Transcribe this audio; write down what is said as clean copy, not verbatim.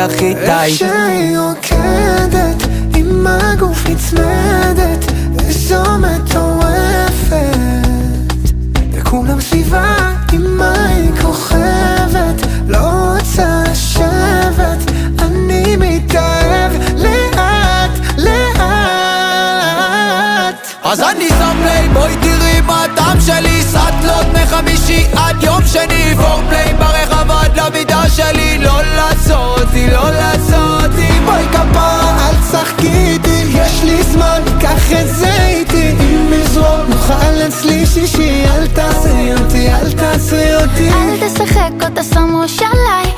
הכי טייט. איך שהיא רוקדת עם הגוף נצמדת, איזו מטורפת, וכולם סביבה עם מה היא כוכבת, לא רוצה לשבת, אני מתאהב לאט לאט. אז אני שם פליי, בואי תראי מה הטעם שלי, סטלות מחמישי עד יום שני, פורפליי ברחב עד למידה שלי, לא לעצור אותי, לא לעצור אותי. בואי כפרה אל תשחקי איתי, יש לי זמן, קח את זה איתי, אם נזרום נאכל אצלי שישי, אל תעצרי אותי, אל תעצרי אותי. אל תשחק אותה שם ראש עליי,